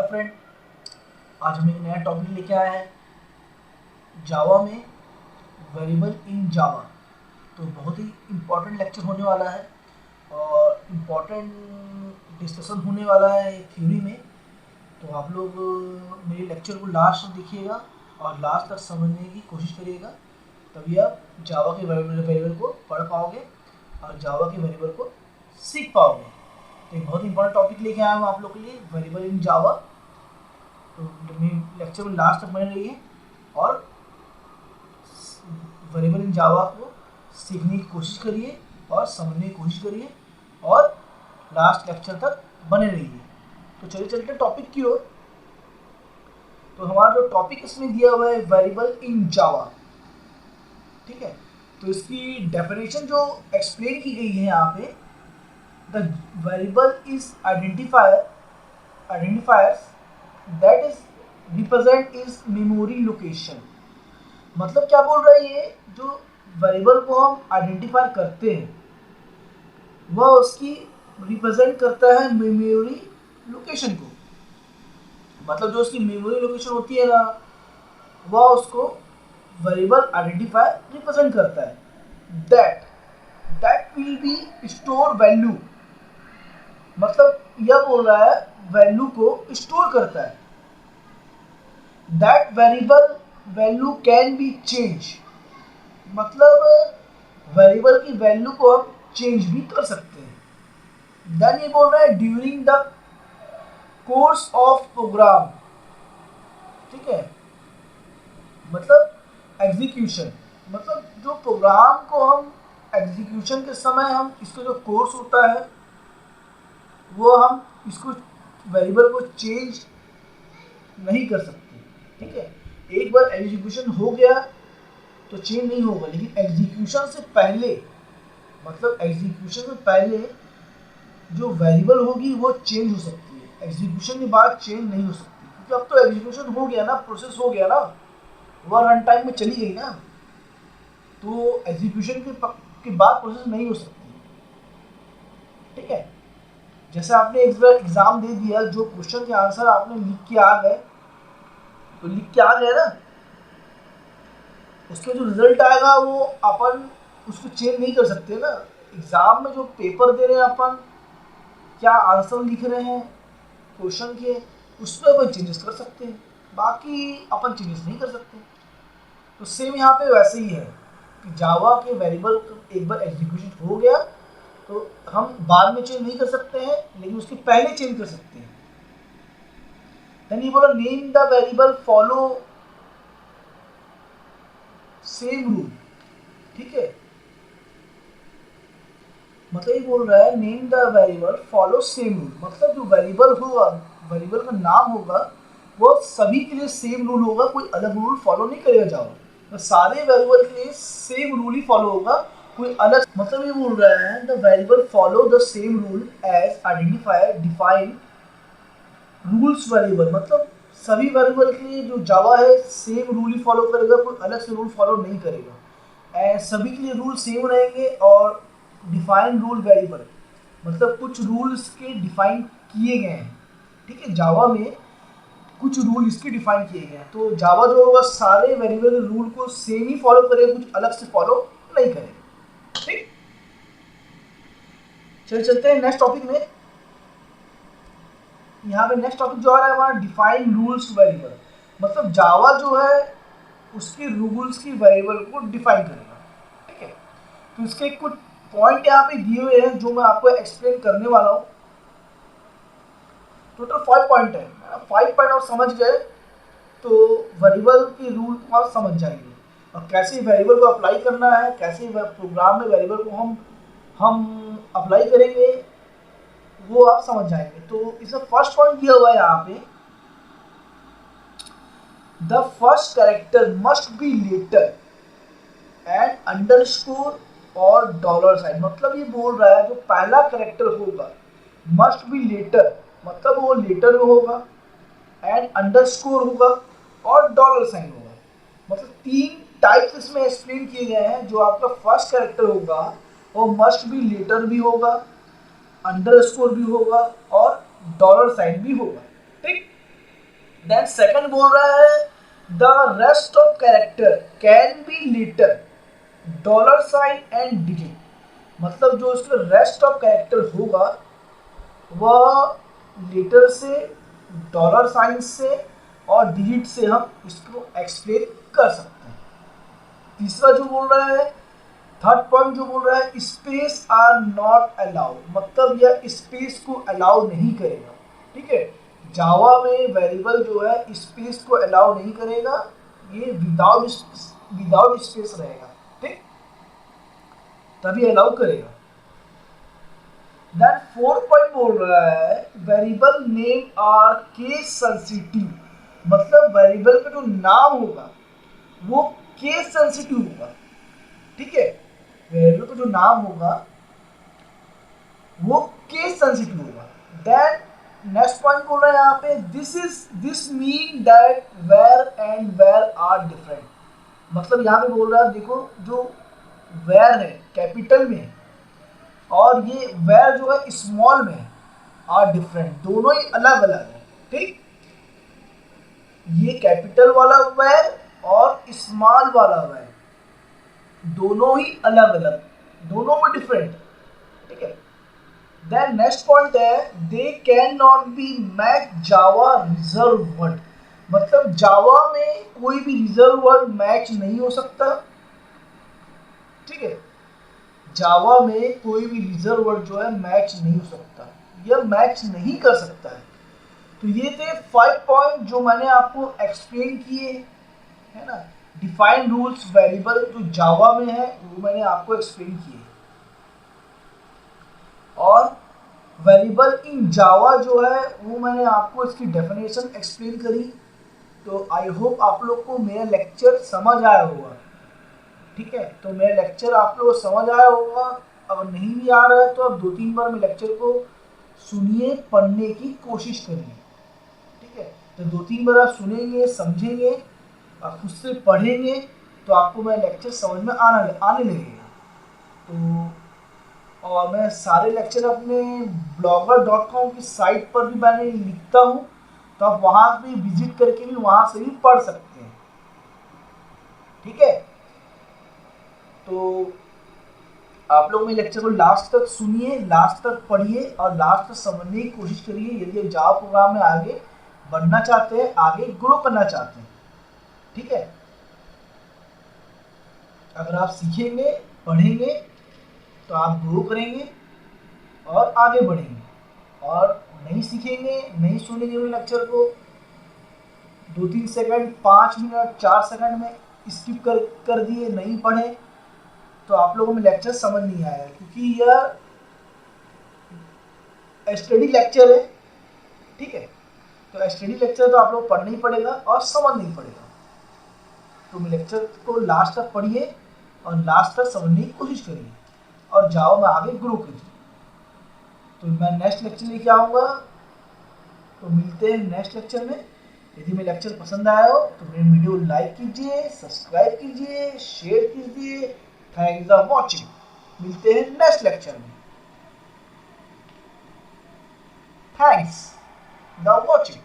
Friend, आज हम एक नया टॉपिक लेके आए हैं जावा में वेरिएबल इन जावा। तो बहुत ही इम्पोर्टेंट लेक्चर होने वाला है और इम्पोर्टेंट डिस्कशन होने वाला है थ्योरी में। तो आप लोग मेरे लेक्चर को लास्ट तक देखिएगा और लास्ट तक समझने की कोशिश करिएगा, तभी आप जावा के वेरिएबल को पढ़ पाओगे और जावा के वेरिएबल को सीख पाओगे। तो एक बहुत इंपॉर्टेंट टॉपिक लेके आया हूँ आप लोग के लिए, वेरिएबल इन जावा। तो लेक्चर में लास्ट तक बने रहिए और वेरिएबल इन जावा को सीखने की कोशिश करिए और समझने की कोशिश करिए और लास्ट लेक्चर तक बने रहिए। तो चलिए चलते टॉपिक की ओर। तो हमारा जो टॉपिक इसमें दिया हुआ है वेरिएबल इन जावा, ठीक है। तो इसकी डेफिनेशन जो एक्सप्लेन की गई है यहाँ पे, the variable is identifiers that is represent is memory location. मतलब क्या बोल रहा है ये, जो वेरिएबल को हम आइडेंटिफाई करते हैं वह उसकी रिप्रेजेंट करता है मेमोरी लोकेशन को। मतलब जो उसकी मेमोरी लोकेशन होती है ना, वह उसको वेरिएबल आइडेंटिफाई रिप्रेजेंट करता है। That will be store value, मतलब यह बोल रहा है वैल्यू को स्टोर करता है। That variable value can be change, मतलब वेरिएबल की वैल्यू को हम चेंज भी कर सकते हैं। देन ये बोल रहा है during the course of program, ठीक है। मतलब एग्जीक्यूशन, मतलब जो प्रोग्राम को हम एग्जीक्यूशन के समय हम इसका जो कोर्स होता है वो हम इसको वेरिएबल को चेंज नहीं कर सकते, ठीक है। एक बार एग्जीक्यूशन हो गया तो चेंज नहीं होगा, लेकिन एग्जीक्यूशन से पहले, मतलब एग्जीक्यूशन से पहले जो वेरिएबल होगी वो चेंज हो सकती है, एग्जीक्यूशन के बाद चेंज नहीं हो सकती। क्योंकि अब तो एग्जीक्यूशन हो गया ना, प्रोसेस हो गया ना, वह रन टाइम में चली गई ना, तो एग्जीक्यूशन के बाद प्रोसेस नहीं हो सकती, ठीक है। जैसे आपने एक बार एग्जाम दे दिया, जो क्वेश्चन के आंसर आपने लिख के आ गए, तो लिख के आ गए ना, उसके जो रिजल्ट आएगा वो अपन उसको चेंज नहीं कर सकते ना। एग्जाम में जो पेपर दे रहे हैं अपन, क्या आंसर लिख रहे हैं क्वेश्चन के, उसमें अपन चेंजेस कर सकते हैं, बाकी अपन चेंजेस नहीं कर सकते। तो सेम यहाँ पे वैसे ही है कि जावा के वेरिएबल एक बार एग्जीक्यूशन हो गया तो हम बाद में चेंज नहीं कर सकते हैं, लेकिन उसके पहले चेंज कर सकते हैं। ये बोला name the variable follow same rule, ठीक है। मतलब ये बोल रहा है name the variable follow same rule, मतलब जो वेरिएबल होगा, वेरिएबल का नाम होगा वो सभी के लिए सेम रूल होगा, कोई अलग रूल फॉलो नहीं करेगा जावा। तो सारे वेरिएबल के लिए सेम रूल ही फॉलो होगा, कोई अलग। मतलब ये बोल रहा है the variable follow the same rule as identifier define rules variable, मतलब सभी वेरिएबल के लिए जो जावा है सेम रूल ही फॉलो करेगा, कोई अलग से रूल फॉलो नहीं करेगा। एंड सभी के लिए रूल सेम रहेंगे। और डिफाइन रूल वेरिएबल, मतलब कुछ रूल्स के डिफाइन किए गए हैं, ठीक है। जावा में कुछ रूल इसके डिफाइन किए गए हैं, तो जावा जो होगा सारे वेरिएबल रूल को सेम ही फॉलो करेगा, कुछ अलग से फॉलो नहीं करेगा, ठीक। चलिए चलते हैं नेक्स्ट टॉपिक में। यहाँ पे नेक्स्ट टॉपिक जो आ रहा है हमारा डिफाइन रूल्स वेरिएबल, मतलब जावा जो है उसके रूल्स की वेरिएबल को डिफाइन करेगा, ठीक है। तो इसके कुछ पॉइंट यहाँ पे दिए हुए हैं जो मैं आपको एक्सप्लेन करने वाला हूँ। टोटल 5 पॉइंट है, 5 पॉइंट आप समझ गए तो वेरिएबल के रूल को आप समझ जाएंगे और कैसे वेरिएबल को अप्लाई करना है, कैसे प्रोग्राम में वेरिएबल को हम अप्लाई करेंगे वो आप समझ जाएंगे। तो इसका फर्स्ट पॉइंट दिया हुआ है यहाँ पे, the first character must be letter and underscore और डॉलर साइन। मतलब ये बोल रहा है जो पहला कैरेक्टर होगा मस्ट बी लेटर, मतलब वो लेटर में होगा, एंड अंडरस्कोर होगा और डॉलर साइन होगा। मतलब 3 टाइप्स इसमें एक्सप्लेन किए गए हैं। जो आपका फर्स्ट कैरेक्टर होगा वो मस्ट बी लेटर भी होगा, अंडरस्कोर भी होगा और डॉलर साइन भी होगा, ठीक। देन सेकंड बोल रहा है the rest of character can be letter dollar sign and digit, मतलब जो उसका रेस्ट ऑफ कैरेक्टर होगा वह लेटर से, डॉलर साइन से और डिजिट से हम इसको एक्सप्लेन कर सकते हैं। तीसरा जो बोल रहा है, थर्ड पॉइंट जो बोल रहा है स्पेस आर नॉट अलाउड, मतलब यह स्पेस को अलाउ नहीं करेगा। ठीक है, जावा में वेरिएबल जो है स्पेस को अलाउ नहीं करेगा, ये विदाउट स्पेस रहेगा। ठीक, तभी अलाउ करेगा। देन फोर्थ पॉइंट बोल रहा है variable name are case sensitive, मतलब वेरिएबल का जो नाम होगा वो केस सेंसिटिव होगा। ठीक है, वेरिएबल का जो नाम होगा वो केस सेंसिटिव होगा। देन नेक्स्ट पॉइंट बोल रहा है यहाँ पे this mean that where and where are different, मतलब यहाँ पे बोल रहा है देखो जो वेयर है कैपिटल में है और ये वेयर जो है स्मॉल में आर डिफरेंट, दोनों ही अलग अलग है। ठीक, ये कैपिटल वाला वेयर और स्मॉल वाला वेयर दोनों ही अलग अलग, दोनों में डिफरेंट। ठीक है, देन नेक्स्ट पॉइंट है they can not be match Java reserve word, मतलब जावा में कोई भी रिजर्व वर्ड मैच नहीं हो सकता। ठीक है, जावा में कोई भी रिजर्व वर्ड जो है मैच नहीं हो सकता, यह मैच नहीं कर सकता है। तो ये थे 5 पॉइंट जो मैंने आपको एक्सप्लेन किए, है ना। डिफाइंड रूल्स वेरिएबल जो जावा में है वो मैंने आपको एक्सप्लेन किए, और वेरिएबल इन जावा जो है वो मैंने आपको इसकी डेफिनेशन एक्सप्लेन करी। तो आई होप आप लोग को मेरा लेक्चर समझ आया होगा। ठीक है, तो मेरा लेक्चर आप लोग को समझ आया होगा। अगर नहीं भी आ रहा है तो आप 2-3 बार मेरे लेक्चर को सुनिए, पढ़ने की कोशिश करिए। ठीक है, तो 2-3 बार आप सुनेंगे, समझेंगे और खुद से पढ़ेंगे तो आपको मेरा लेक्चर समझ में आने लगेगा। तो और मैं सारे लेक्चर अपने blogger.com की साइट पर भी मैंने लिखता हूँ, तो आप वहाँ भी विजिट करके भी वहाँ से भी पढ़ सकते हैं। ठीक है, तो आप लोग मेरे लेक्चर को लास्ट तक सुनिए, लास्ट तक पढ़िए और लास्ट तक समझने की कोशिश करिए यदि आप जावा प्रोग्राम में आगे बढ़ना चाहते हैं, आगे ग्रो करना चाहते हैं। ठीक है, अगर आप सीखेंगे, पढ़ेंगे तो आप ग्रो करेंगे और आगे बढ़ेंगे, और नहीं सीखेंगे, नहीं सुनेंगे मेरे लेक्चर को, 2-3 सेकंड, 5 मिनट, 4 सेकंड में स्किप कर दिए, नहीं पढ़े, तो आप लोगों में लेक्चर समझ नहीं आएगा, क्योंकि यह स्टडी लेक्चर है। ठीक है, तो स्टडी लेक्चर तो आप लोग पढ़ना ही पड़ेगा और समझ नहीं पड़ेगा। तो मेरे लेक्चर को लास्ट तक पढ़िए और लास्ट तक समझने की कोशिश करिए और जावा में आगे ग्रो करिए। तो मैं नेक्स्ट लेक्चर लेके आऊँगा, तो मिलते हैं नेक्स्ट लेक्चर में। यदि मेरा लेक्चर पसंद आया हो तो मेरे वीडियो लाइक कीजिए, सब्सक्राइब कीजिए, शेयर कीजिए। थैंक्स फॉर वॉचिंग, मिलते हैं नेक्स्ट लेक्चर में। Thanks for watching.